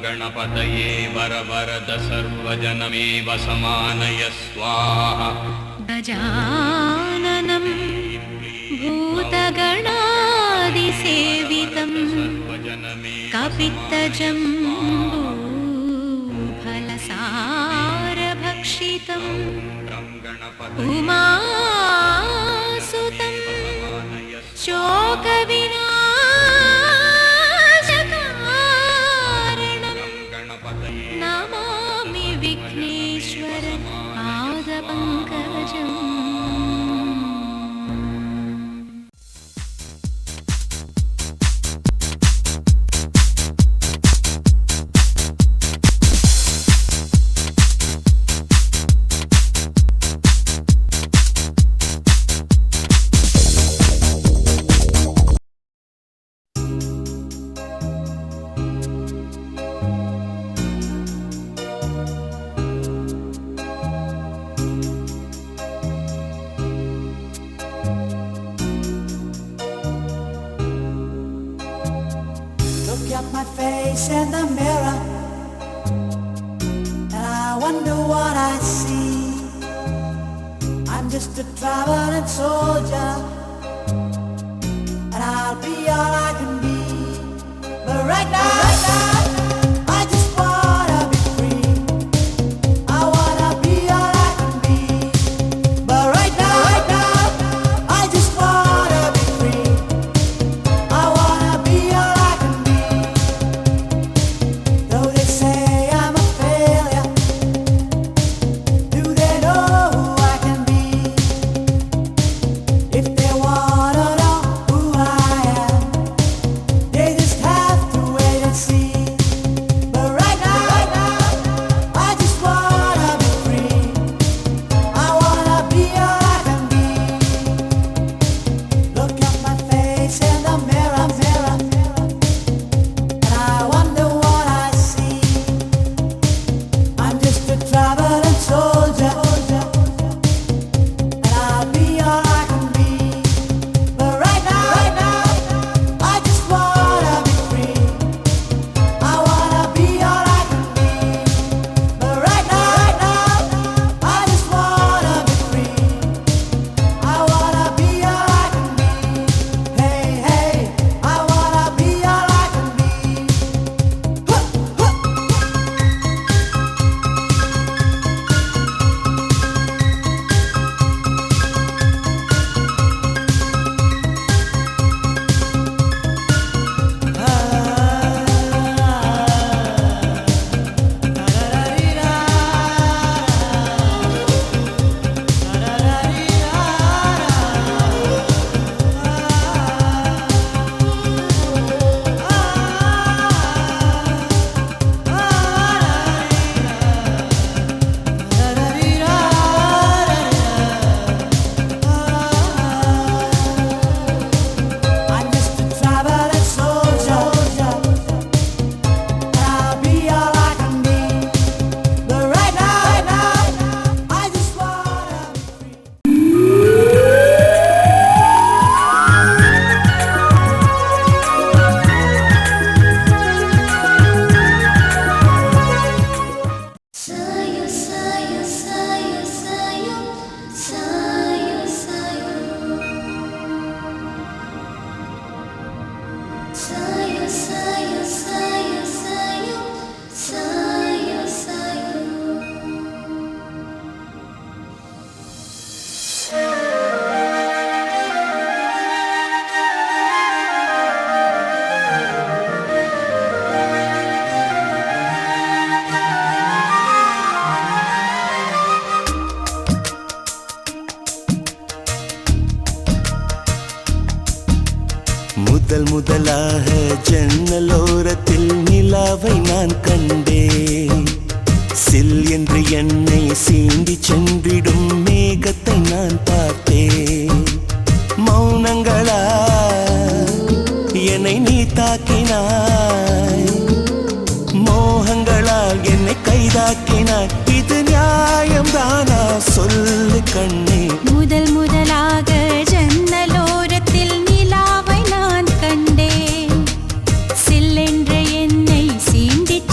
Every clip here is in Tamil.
गणपतये वरवरद सर्वजनमेव समानय स्वाहा गजाननं भूतगणादिसेवितं कपित्तजम्बूफलसारभक्षितं उमासुतं शोकविनाशकारणं Namami Vighneshwar पादपङ्कजम्। Look at my face in the mirror, and I wonder what I see. I'm just a traveling soldier, and I'll be all I can be. But right now, I just wanna be free. I wanna be all I can be. But right now, I just wanna be free. I wanna be all I can be. Though they say I'm a failure, do they know who I can be? If they wanna know who I am, they just have to wait and see. But right now, I just wanna be free. I wanna be all I can be. Look at my face in the mirror, and I wonder what I see. I'm just a traveling soldier, and I'll be all I can be. But right now, I just wanna be free. I wanna be all I can be. But right now, I just wanna be free. I wanna be all I can be. Hey, I wanna be all I can be. I'm just a traveling soldier, and I'll be all I can be. But right now, I just wanna be free. Sayo, sayo, sayo, sayo, sayo, sayo. Sayo, sayo, sayo, sayo, sayo, sayo. முதல் முதலாக ஜன்னலோரத்தில் நிலாவை நான் கண்டேன். சில் என்று என்னை சீண்டி சென்றிடும் மேகத்தை நான் பார்த்தேன். மௌனங்களா என்னை நீ தாக்கினாய், மோகங்களால் என்னை கைதாக்கினாய். இது நியாயம்தானா சொல்லு கண்ணே. முதல் முதலாக ஜன்னலோரத்தில் நிலாவை நான் கண்டேன். சில்லென்ற என்னை சீண்டிச்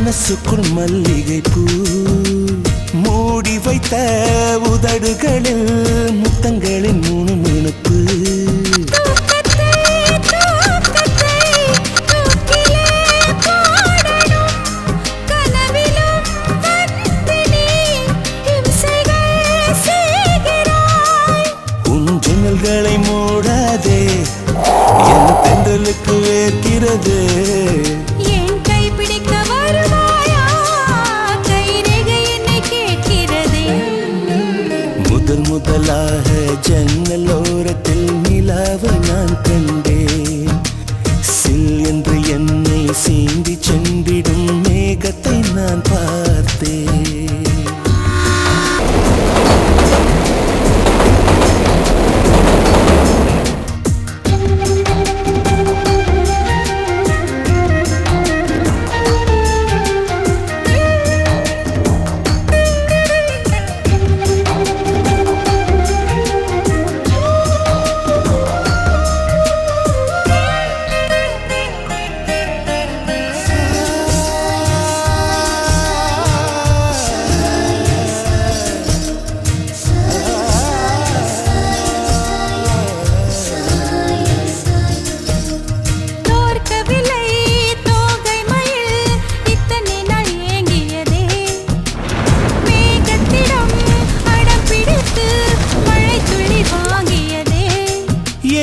மனசுக்குள் மல்லிகை பூ மூடி வைத்த உதடுகளில் முத்தங்களின் முணுமுணுப்பு உன் ஜன்னல்களை மூடாதே என் தென்றலுக்கு வேர்க்கிறது முதலாக ஜன்னலோரத்தில் நிலாவை நான் கண்டேன் சில் என்று என்னை சீண்டி சென்றிடும் மேகத்தை நான் பார்த்தேன்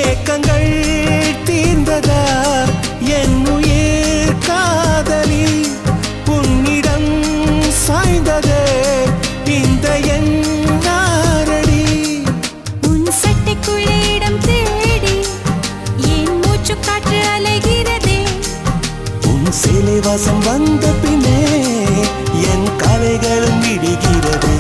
ஏக்கங்கள் தீர்ந்ததா என் உயிர் காதலி உன்னிடம் சாய்ந்ததே இந்த என் நாரடி உன் சட்டைக்குள்ளே இடம் தேடி என் மூச்சு காற்று அலைகிறதே உன் சேலை வாசம் வந்த பின்னே என் காலைகளும் விடுகிறது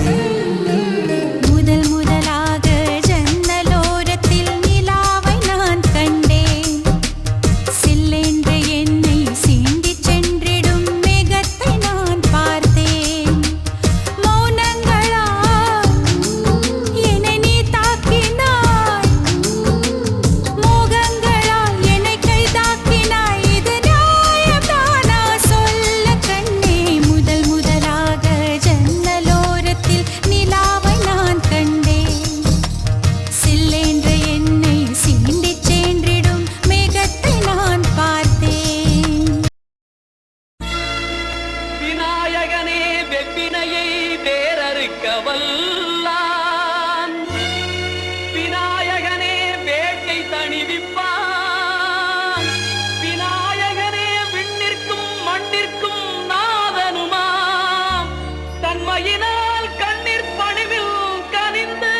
விநாயகனே வேட்டை தணிவிப்பான் விநாயகனே விண்ணிற்கும் மண்ணிற்கும் நாதனுமாம் தன்மையினால் கண்ணீர் பணிவில் கனிந்து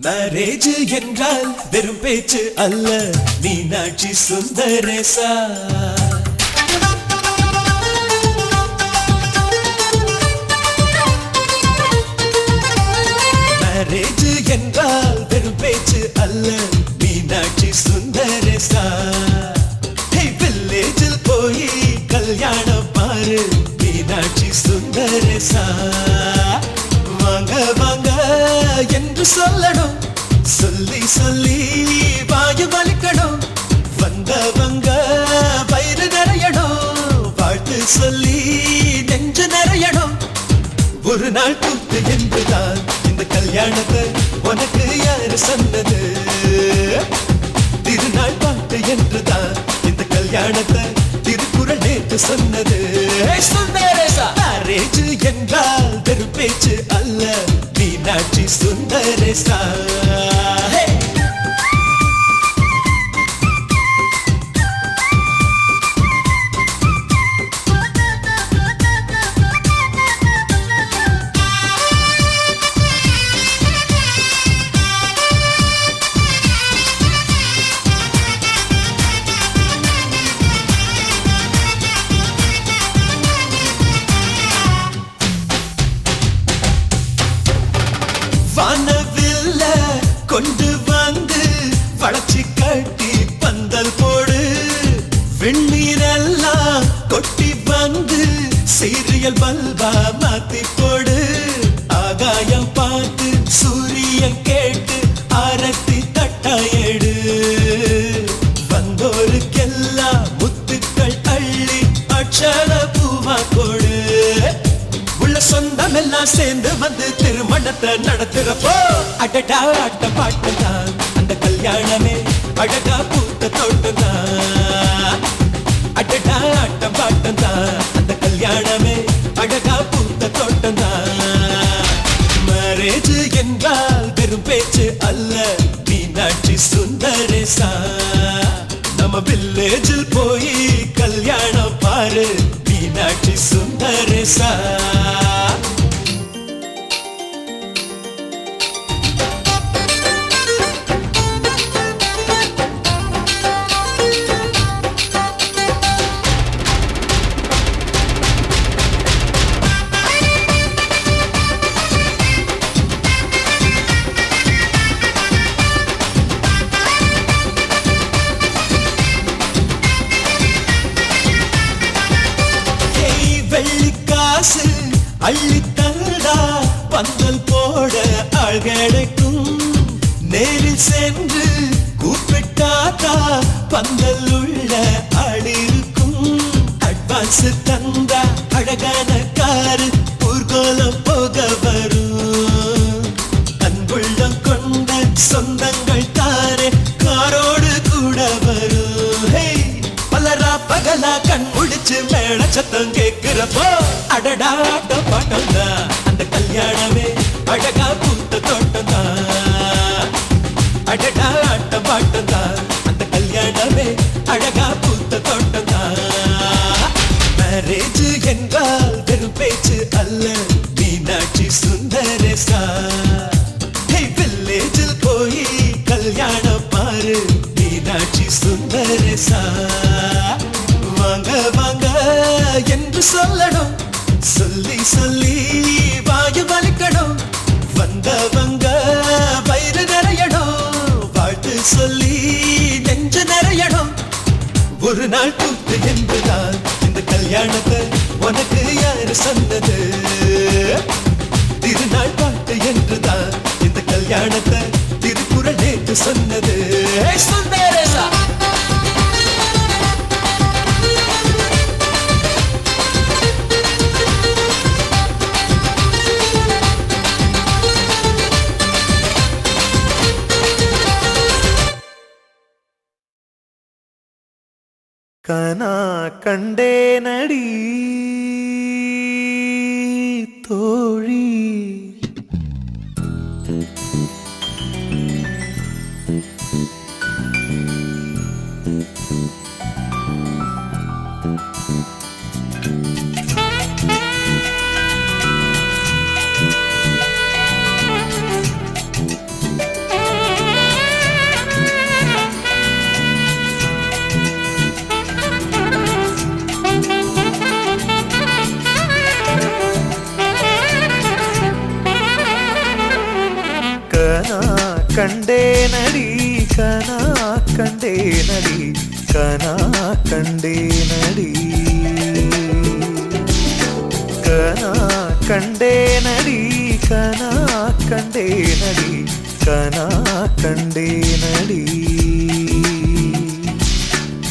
மேரேஜ் என்றால் வெறும் பேச்சு அல்ல, மீனாட்சி சுந்தரேசா. மேரேஜ் என்றால் வெறும் பேச்சு அல்ல, மீனாட்சி சுந்தரேசா. வில்லேஜில் போய் கல்யாணம் பாரு, மீனாட்சி சுந்தரேசா. வாங்க வாங்க என்று சொல்லணும், சொல்லி சொல்லி வாயு வலிக்கணும். வந்தவங்க வயிறு நிறையணும், வாழ்த்து சொல்லி நெஞ்சு நிறையணும். ஒரு நாள் கூத்து என்றுதான் இந்த கல்யாணத்தை உனக்கு யாரு சொன்னது? திருநாள் பாட்டு என்றுதான் இந்த கல்யாணத்தை திருக்குறள் நேற்று சொன்னது. மேரேஜ் என்றால் வெறும் பேச்சு அல்ல, மீனாட்சி சுந்தரேசா. வானவில்ல கொண்டு வந்து வளர்ச்சி கட்டி பந்தல் போடு, வெண்ணீரெல்லாம் கொட்டி வந்து சீரியல் பல்பா மாத்தி போடு. ஆகாயம் பார்த்து சூரியன் கேட்டு ஆரத்தி தட்டாயடு, வந்தோருக்கெல்லாம் முத்துக்கள் அள்ளி அட்சர பூவா கொடு. உள்ள சொந்தம் எல்லாம் சேர்ந்து வந்து திருமணத்தை நடத்துறப்போ அடடா ஆட்ட பாட்டுதான் அந்த கல்யாணமே அழகா பூத்த தோட்டம்தான். அடடா ஆட்ட பாட்டுதான் அந்த கல்யாணமே அழகா பூத்த தோட்டம்தான். மேரேஜ் என்றால் வெறும் பேச்சு அல்ல, மீனாட்சி சுந்தரேசா. நம்ம வில்லேஜில் போய் கல்யாணம் பாரு, மீனாட்சி சுந்தரேசா. வெள்ளிக்காசு அள்ளி தந்தா பந்தல் போட ஆள் கிடைக்கும். நேரில் சென்று கூப்பிட்டாத்தா பந்தல் உள்ள ஆள் இருக்கும். அட்வான்ஸ் தந்தா அழகான காரு ஊர்கோலம் போக வரும். அன்புள்ளம் கொண்ட சொந்தங்கள் தானே காரோடு கூட வரும். பலரா பகலா கண் முடிச்சு மேல சத்தம் கேட்கிறப்போ அடடா ஆட்ட பாட்டம் தான் அந்த கல்யாணமே அழகா பூத்த தோட்டம் தான். அடடா ஆட்ட பாட்டம் தான் அந்த கல்யாணமே அழகா பூத்த தோட்டம் தான். மேரேஜ் என்றால் வெறும் பேச்சு அல்ல, மீனாட்சி சுந்தரேசா. வில்லேஜில் போய் கல்யாணம் பாரு, மீனாட்சி சுந்தரேசா. வாங்க வாங்க என்று சொல்லணும், சொல்லி சொல்லி வாயு வலிக்கணும். வந்தவங்க வயிறு நிறையணும், வாழ்த்து சொல்லி நெஞ்சு நிறையணும். ஒரு நாள் கூத்து என்றுதான் இந்த கல்யாணத்தை உனக்கு யாரு சொன்னது? திருநாள் பாட்டு என்றுதான் இந்த கல்யாணத்தை திருக்குறள் நேற்று சொன்னது. சுந்தரேசா. கனா கண்டே நடி தோழி, கண்டேனடி கனா கண்டேனடி கனா கண்டேனடி கனா கண்டேனடி கனா கண்டேனடி கனா கண்டேனடி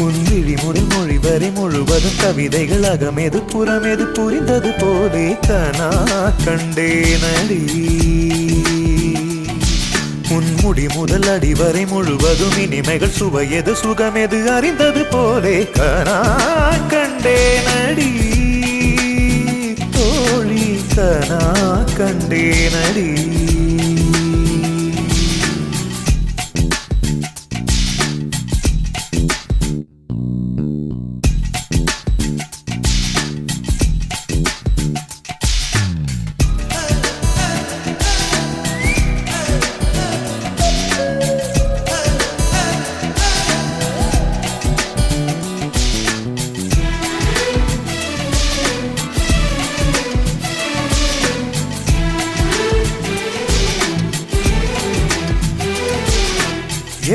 உன்விழி முதல் மொழி வரை முழுவதும் கவிதைகள் அகமெது புறமெது புரிந்தது போலே கனா கண்டேனடி உன்முடி முதல் அடி வரை முழுவதும் இனிமைகள் சுவையது சுகமெது அறிந்தது போலே கனா கண்டேனடி தோழி கனா கண்டேனடி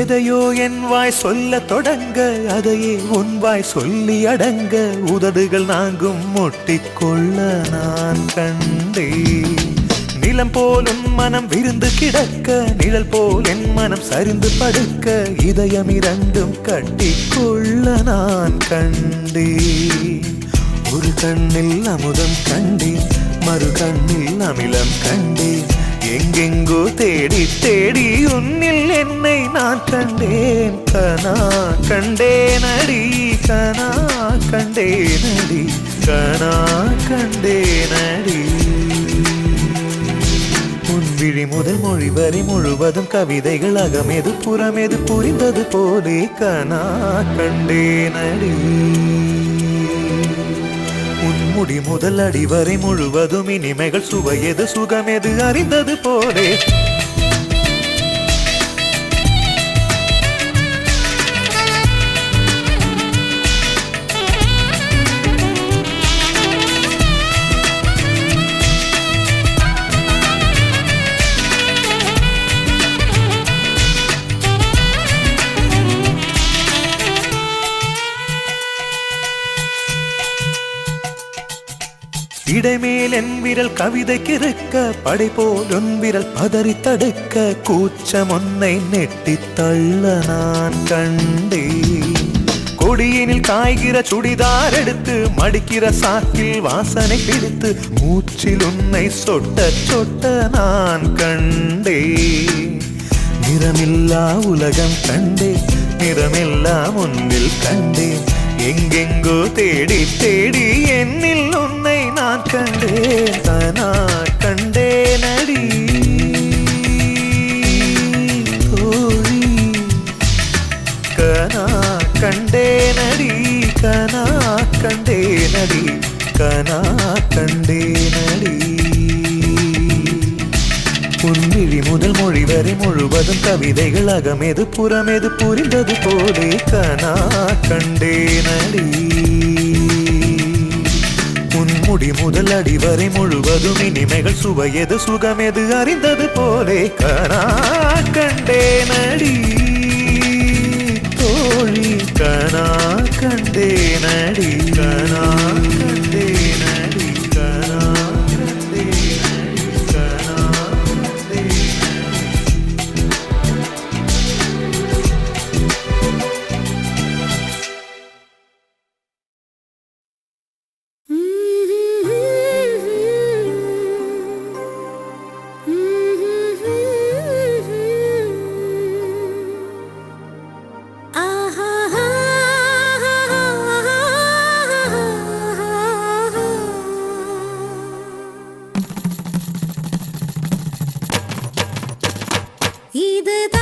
எதையோ என் வாய் சொல்ல தொடங்க அதையே உன் வாய் சொல்லி அடங்க உதடுகள் நாங்கும் முட்டிக்கொள்ள நான் கண்டேன் நிலம் போல் உன் மனம் விருந்து கிடக்க நிழல் போல் என் மனம் சரிந்து படுக்க இதயம் இரண்டும் கட்டிக்கொள்ள நான் கண்டேன் ஒரு கண்ணில் அமுதம் கண்டேன் மறு கண்ணில் அமிலம் கண்டேன் எங்கெங்கோ தேடி தேடி உன்னில் என்னை நான் கண்டேன் கனா கண்டேனடி கனா கண்டேனடி கனா கண்டேனடி உன்விழி முதல் மொழி வரை முழுவதும் கவிதைகள் அகமெது புறமெது புரிந்தது போலே கனா கண்டேனடி உன்முடி முதல் அடி வரை முழுவதும் இனிமைகள் சுவையது சுகமெது அறிந்தது போலே இடைமேல் என் விரல் கவிதைக்கு இருக்க படை போல் உன் விரல் பதறி தடுக்க கூச்சம் ஒன்னை நெட்டி தள்ள நான் கண்டேன் கொடியினில் காய்கிற சுடிதார் எடுத்து மடிக்கிற சாக்கில் வாசனை பிடித்து மூச்சில் உன்னை சொட்ட சொட்ட நான் கண்டேன் நிறமில்லா உலகம் கண்டேன் நிறமெல்லாம் ஒன்றில் கண்டேன் எங்கெங்கோ தேடி தேடி என்னில் உன்னை நான் கண்டேன் கனா கண்டேனடி தோழி கனா கண்டேனடி கனா கண்டேனடி கனா கண்டேனடி உன்விழி முதல் மொழி வரை முழுவதும் கவிதைகள் அகமெது புறமெது புரிந்தது போலே கனா கண்டேனடி உன்முடி முதல் அடி வரை முழுவதும் இனிமைகள் சுவையது சுகமெது அறிந்தது போலே கனா கண்டேனடி தோழி கனா கண்டேனடி கனா கண்டேனடி கனா கண்டேனடி கனா இதுதான்